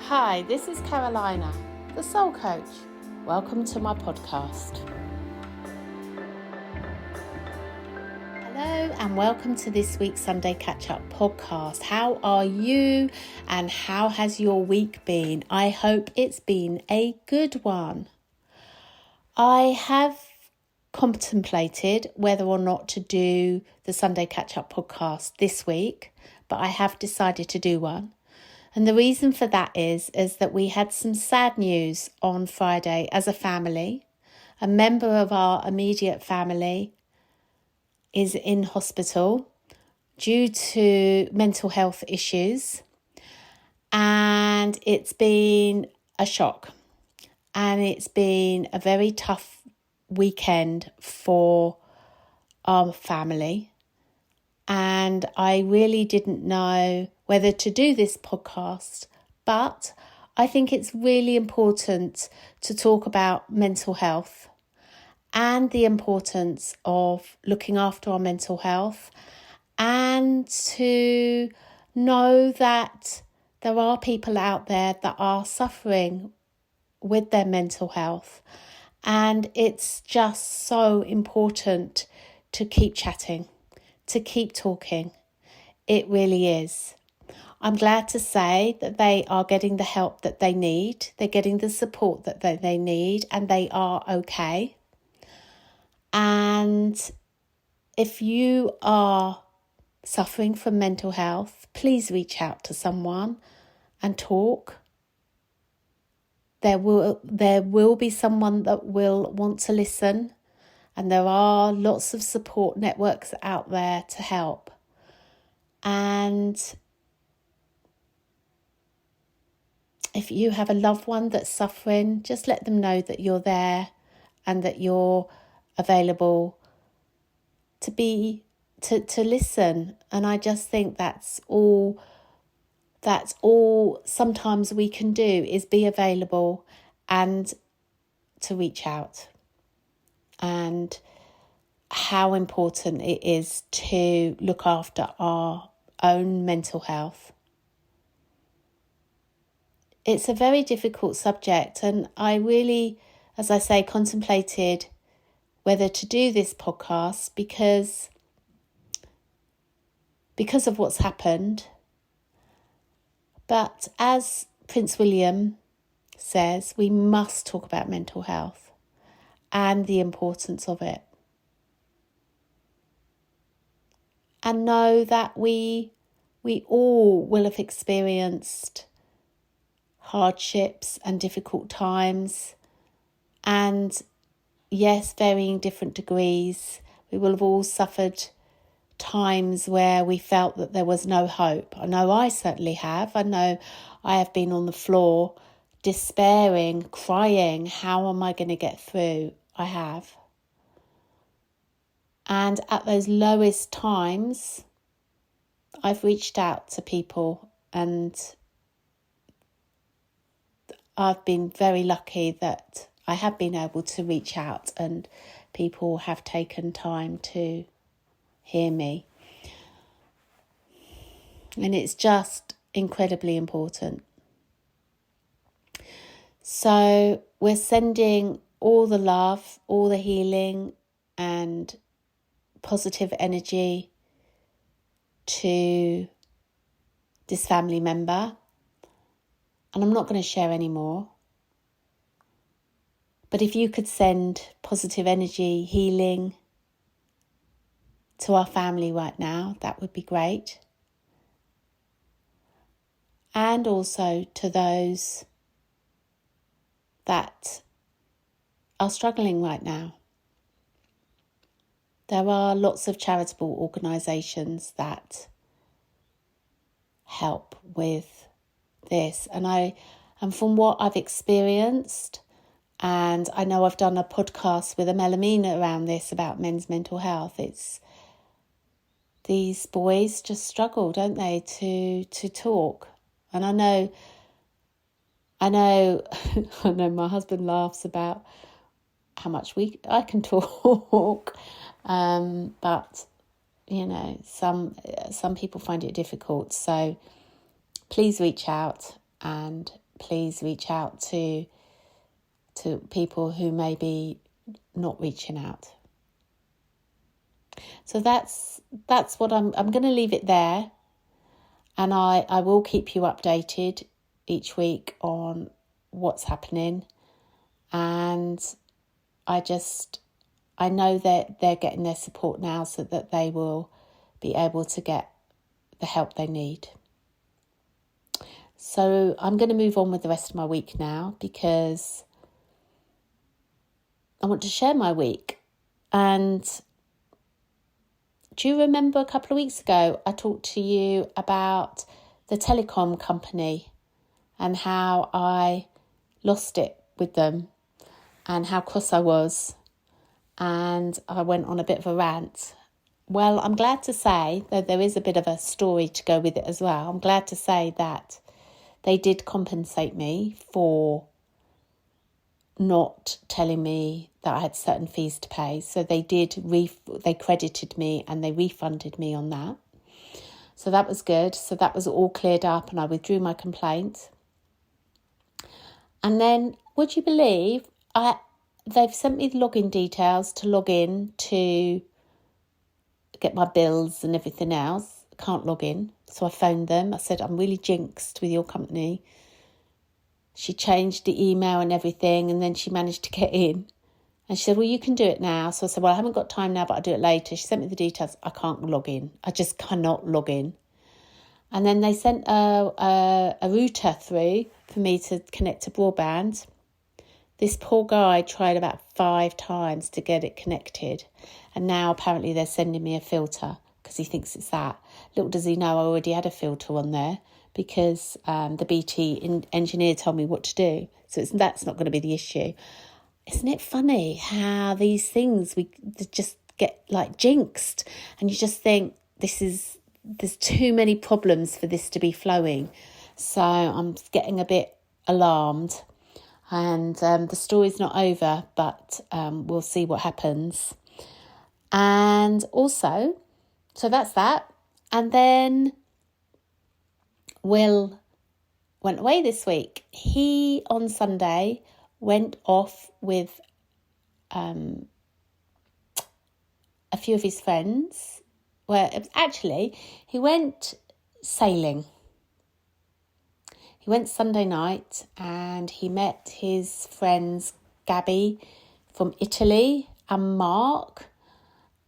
Hi, this is Carolina, the Soul Coach. Welcome to my podcast. Hello and welcome to this week's Sunday Catchup podcast. How are you and how has your week been? I hope it's been a good one. I have contemplated whether or not to do the Sunday Catchup podcast this week, but I have decided to do one. And the reason for that is that we had some sad news on Friday as a family. A member of our immediate family is in hospital due to mental health issues. And it's been a shock. And it's been a very tough weekend for our family. And I really didn't know whether to do this podcast, but I think it's really important to talk about mental health and the importance of looking after our mental health, and to know that there are people out there that are suffering with their mental health. And it's just so important to keep chatting, to keep talking. It really is. I'm glad to say that they are getting the help that they need. They're getting the support that they need, and they are okay. And if you are suffering from mental health, please reach out to someone and talk. There will be someone that will want to listen, and there are lots of support networks out there to help. And if you have a loved one that's suffering, just let them know that you're there and that you're available to listen. And I just think that's all sometimes we can do, is be available and to reach out. And how important it is to look after our own mental health. It's a very difficult subject, and I really, as I say, contemplated whether to do this podcast because of what's happened. But as Prince William says, we must talk about mental health and the importance of it. And know that we all will have experienced hardships and difficult times, and yes, varying different degrees. We will have all suffered times where we felt that there was no hope. I know I certainly have. I know I have been on the floor despairing, crying, how am I going to get through? I have. And at those lowest times, I've reached out to people, and I've been very lucky that I have been able to reach out and people have taken time to hear me. And it's just incredibly important. So we're sending all the love, all the healing and positive energy to this family member. And I'm not going to share any more. But if you could send positive energy, healing to our family right now, that would be great. And also to those that are struggling right now. There are lots of charitable organisations that help with this. And from what I've experienced, and I know I've done a podcast with Amelamina around this about men's mental health, it's these boys just struggle, don't they, to talk. And I know my husband laughs about how much I can talk, but you know, some people find it difficult. So please reach out and please reach out to people who may be not reaching out. So that's what I'm going to leave it there. And I will keep you updated each week on what's happening. And I know that they're getting their support now so that they will be able to get the help they need. So I'm going to move on with the rest of my week now, because I want to share my week. And do you remember a couple of weeks ago I talked to you about the telecom company and how I lost it with them and how cross I was, and I went on a bit of a rant? Well, I'm glad to say, though there is a bit of a story to go with it as well, I'm glad to say that they did compensate me for not telling me that I had certain fees to pay. So they credited me and they refunded me on that. So that was good. So that was all cleared up and I withdrew my complaint. And then, would you believe, they've sent me the login details to log in to get my bills and everything else. I can't log in. So I phoned them. I said, I'm really jinxed with your company. She changed the email and everything, and then she managed to get in. And she said, well, you can do it now. So I said, well, I haven't got time now, but I'll do it later. She sent me the details. I can't log in. I just cannot log in. And then they sent a router through for me to connect to broadband. This poor guy tried about 5 times to get it connected. And now apparently they're sending me a filter because he thinks it's that. Little does he know I already had a filter on there, because the BT engineer told me what to do. So that's not going to be the issue. Isn't it funny how these things, we just get like jinxed, and you just think there's too many problems for this to be flowing. So I'm getting a bit alarmed, and the story's not over, but we'll see what happens. And also, so that's that. And then Will went away this week. He, on Sunday, went off with a few of his friends. Well, actually, he went sailing. He went Sunday night and he met his friends Gabby from Italy and Mark.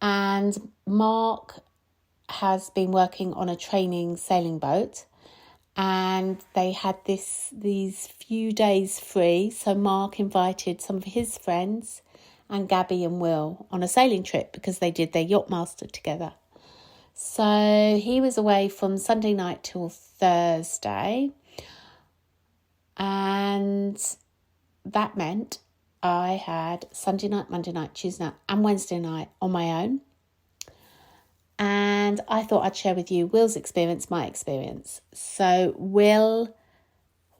And Mark has been working on a training sailing boat. And they had these few days free. So Mark invited some of his friends and Gabby and Will on a sailing trip because they did their yacht master together. So he was away from Sunday night till Thursday. And that meant I had Sunday night, Monday night, Tuesday night and Wednesday night on my own. And I thought I'd share with you Will's experience, my experience. So Will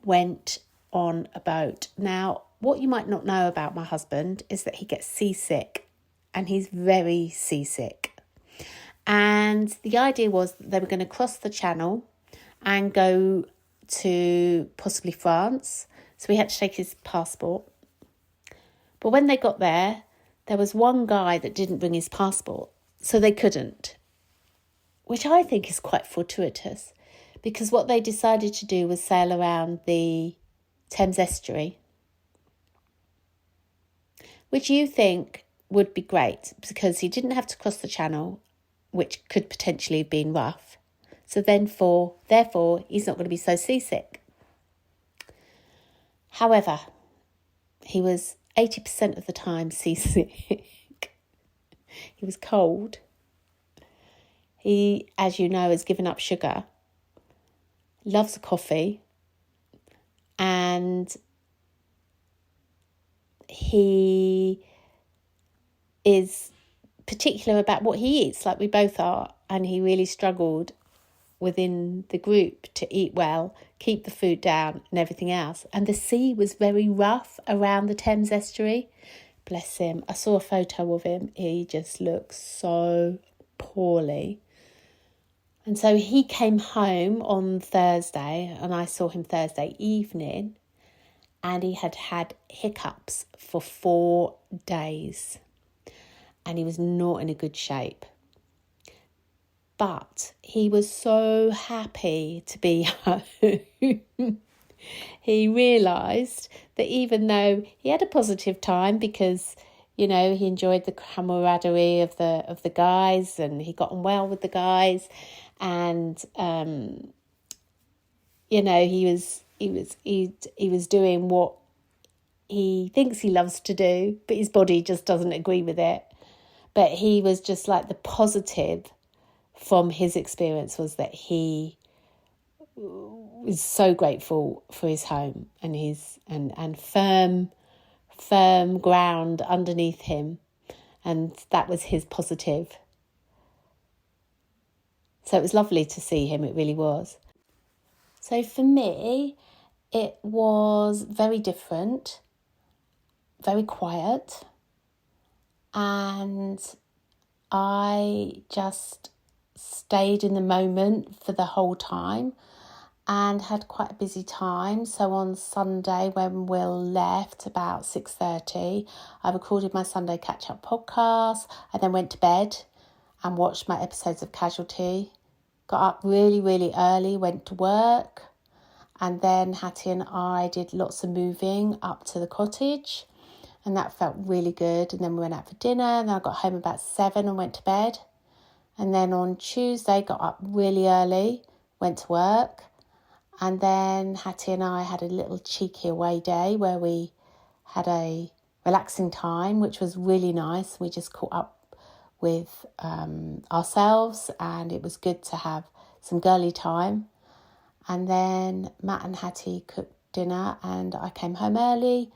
went on a boat. Now, what you might not know about my husband is that he gets seasick, and he's very seasick. And the idea was that they were going to cross the channel and go to possibly France. So we had to take his passport. But when they got there was one guy that didn't bring his passport, so they couldn't. Which I think is quite fortuitous, because what they decided to do was sail around the Thames estuary, which you think would be great because he didn't have to cross the channel, which could potentially have been rough. So therefore, he's not going to be so seasick. However, he was 80% of the time seasick. He was cold. He, as you know, has given up sugar, loves a coffee, and he is particular about what he eats, like we both are, and he really struggled within the group to eat well, keep the food down and everything else. And the sea was very rough around the Thames estuary. Bless him. I saw a photo of him. He just looks so poorly. And so he came home on Thursday, and I saw him Thursday evening, and he had had hiccups for 4 days, and he was not in a good shape. But he was so happy to be home. He realised that even though he had a positive time, because he enjoyed the camaraderie of the guys, and he got on well with the guys, and he was doing what he thinks he loves to do, but his body just doesn't agree with it. But he was just like, the positive from his experience was that he was so grateful for his home and his and firm ground underneath him, and that was his positive. So it was lovely to see him, it really was. So for me, it was very different, very quiet, and I just stayed in the moment for the whole time and had quite a busy time. So on Sunday, when Will left about 6:30, I recorded my Sunday Catchup podcast. I then went to bed and watched my episodes of Casualty. Got up really, really early, went to work, and then Hattie and I did lots of moving up to the cottage, and that felt really good. And then we went out for dinner, and then I got home about 7 and went to bed. And then on Tuesday, got up really early, went to work. And then Hattie and I had a little cheeky away day where we had a relaxing time, which was really nice. We just caught up with ourselves, and it was good to have some girly time. And then Matt and Hattie cooked dinner, and I came home early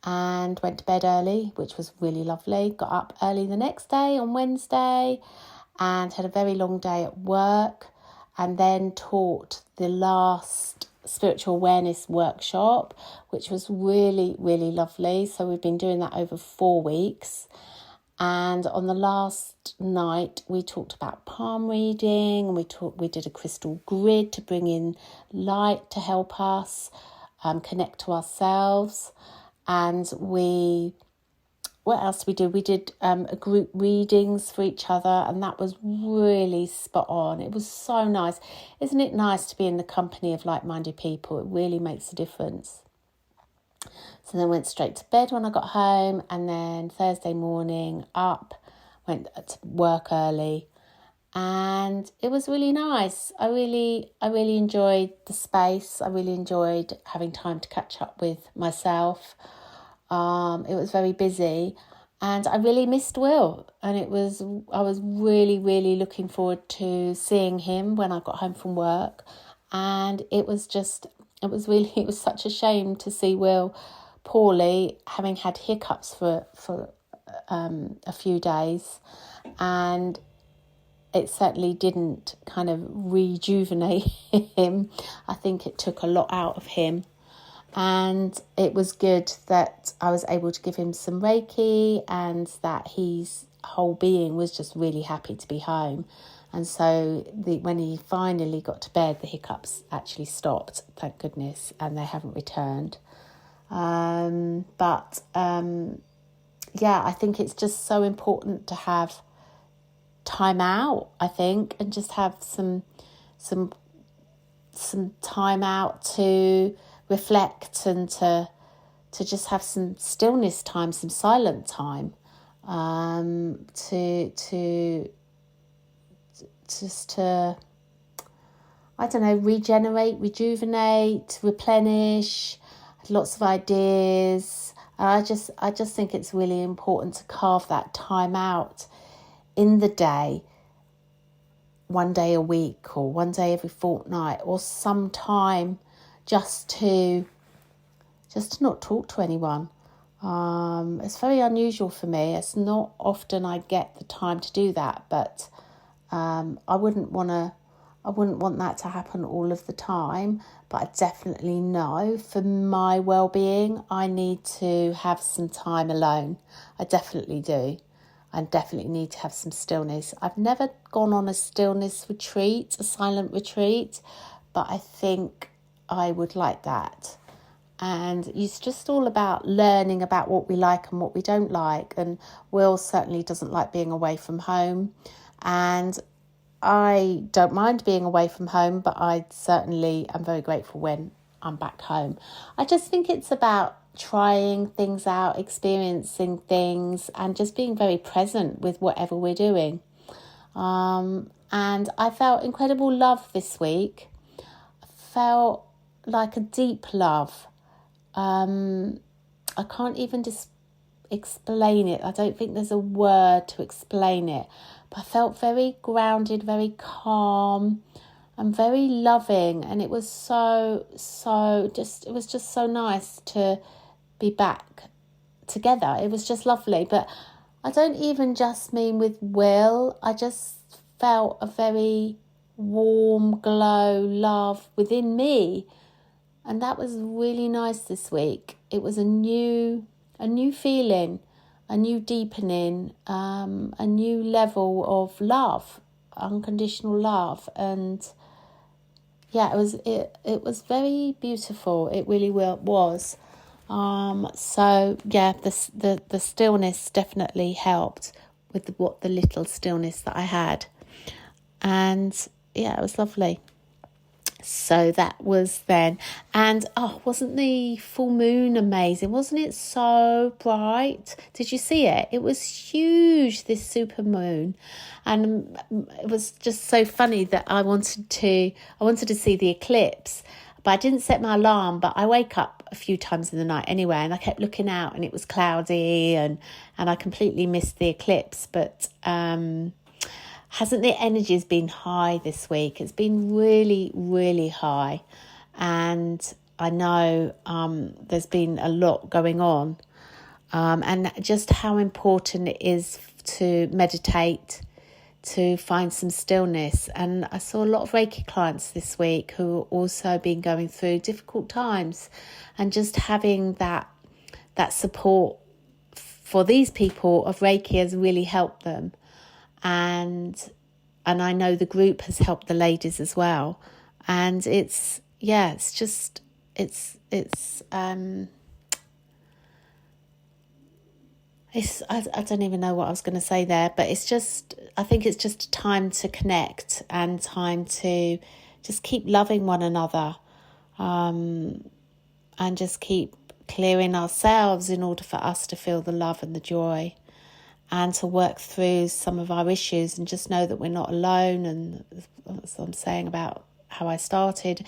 and went to bed early, which was really lovely. Got up early the next day on Wednesday and had a very long day at work, and then taught the last spiritual awareness workshop, which was really, really lovely. So we've been doing that over 4 weeks. And on the last night, we talked about palm reading, and we did a crystal grid to bring in light to help us connect to ourselves. And what else did we do? We did a group readings for each other, and that was really spot on. It was so nice. Isn't it nice to be in the company of like-minded people? It really makes a difference. So then went straight to bed when I got home, and then Thursday morning up, went to work early, and it was really nice. I really enjoyed the space. I really enjoyed having time to catch up with myself. It was very busy, and I really missed Will, and I was really, really looking forward to seeing him when I got home from work. And it was such a shame to see Will poorly, having had hiccups for a few days, and it certainly didn't kind of rejuvenate him. I think it took a lot out of him. And it was good that I was able to give him some Reiki, and that his whole being was just really happy to be home. And so when he finally got to bed, the hiccups actually stopped, thank goodness, and they haven't returned. I think it's just so important to have time out, I think, and just have some time out to reflect, and to just have some stillness time, some silent time, to regenerate, rejuvenate, replenish. Lots of ideas. I just think it's really important to carve that time out in the day, one day a week, or one day every fortnight, or some time just to not talk to anyone. It's very unusual for me. It's not often I get the time to do that, but I wouldn't want that to happen all of the time. But I definitely know for my well-being, I need to have some time alone. I definitely do. I definitely need to have some stillness. I've never gone on a stillness retreat, a silent retreat, but I think I would like that. And it's just all about learning about what we like and what we don't like. And Will certainly doesn't like being away from home. And I don't mind being away from home, but I certainly am very grateful when I'm back home. I just think it's about trying things out, experiencing things, and just being very present with whatever we're doing. And I felt incredible love this week. I felt like a deep love. I can't even just explain it. I don't think there's a word to explain it. But I felt very grounded, very calm, and very loving. And it was it was just so nice to be back together. It was just lovely. But I don't even just mean with Will. I just felt a very warm glow, love within me. And that was really nice this week. It was a new feeling, a new deepening, a new level of love, unconditional love. And yeah, it was very beautiful. It really was. So yeah, the stillness definitely helped with the little stillness that I had. And yeah, it was lovely. So that was then. And wasn't the full moon amazing? Wasn't it so bright? Did you see it? It was huge, this super moon. And it was just so funny that I wanted to see the eclipse, but I didn't set my alarm. But I wake up a few times in the night anyway, and I kept looking out and it was cloudy, and I completely missed the eclipse. But hasn't the energies been high this week? It's been really, really high. And I know there's been a lot going on. And just how important it is to meditate, to find some stillness. And I saw a lot of Reiki clients this week who have also been going through difficult times. And just having that support for these people of Reiki has really helped them. And I know the group has helped the ladies as well. And I don't even know what I was going to say there, but I think it's just a time to connect and time to just keep loving one another, and just keep clearing ourselves in order for us to feel the love and the joy, and to work through some of our issues and just know that we're not alone. And that's what I'm saying about how I started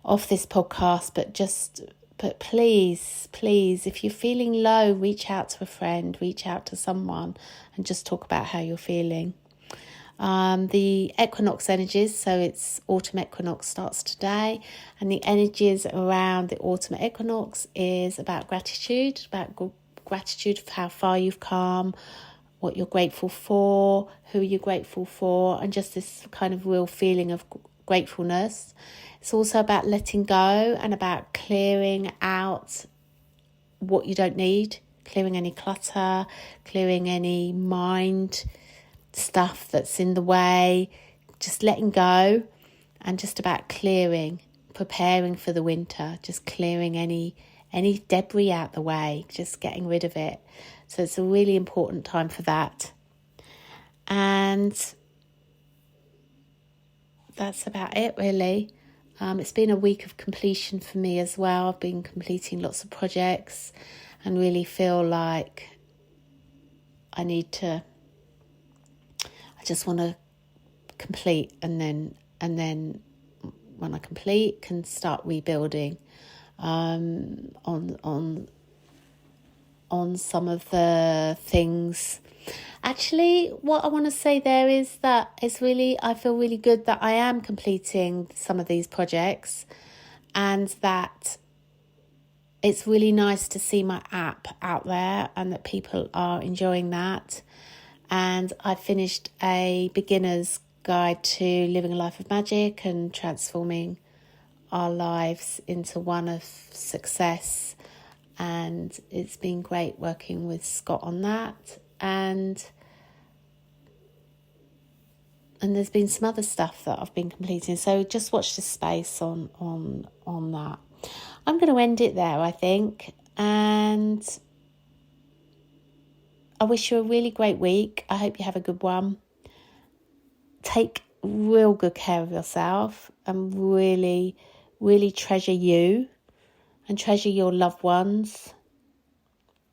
off this podcast. But please, if you're feeling low, reach out to a friend, reach out to someone and just talk about how you're feeling. The equinox energies, so it's autumn equinox starts today, and the energies around the autumn equinox is about gratitude for how far you've come, what you're grateful for, who you're grateful for, and just this kind of real feeling of gratefulness. It's also about letting go and about clearing out what you don't need, clearing any clutter, clearing any mind stuff that's in the way, just letting go, and just about clearing, preparing for the winter, just clearing any debris out the way, just getting rid of it. So it's a really important time for that. And that's about it, really. It's been a week of completion for me as well. I've been completing lots of projects and really feel like I just want to complete, and then when I complete, can start rebuilding on some of the things. Actually, what I want to say there is that I feel really good that I am completing some of these projects, and that it's really nice to see my app out there and that people are enjoying that. And I finished a beginner's guide to living a life of magic and transforming our lives into one of success. And it's been great working with Scott on that. And there's been some other stuff that I've been completing. So just watch this space on that. I'm going to end it there, I think. And I wish you a really great week. I hope you have a good one. Take real good care of yourself and really, really treasure you and treasure your loved ones.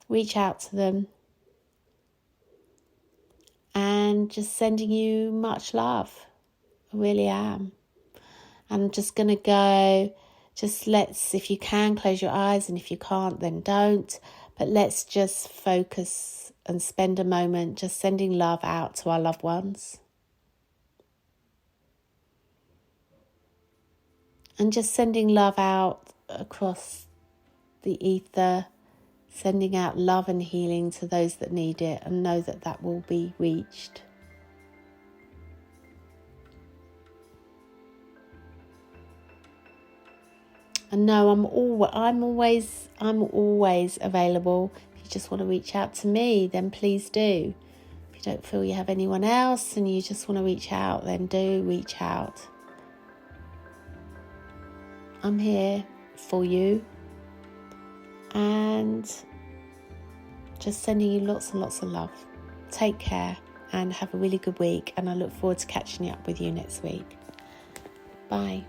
Reach out to them. And just sending you much love. I really am. I'm just going to go, if you can, close your eyes, and if you can't, then don't. But let's just focus and spend a moment just sending love out to our loved ones. And just sending love out across the ether, sending out love and healing to those that need it, and know that that will be reached. And no, I'm always available. If you just want to reach out to me, then please do. If you don't feel you have anyone else and you just want to reach out, then do reach out. I'm here for you. And just sending you lots and lots of love. Take care and have a really good week. And I look forward to catching up with you next week. Bye.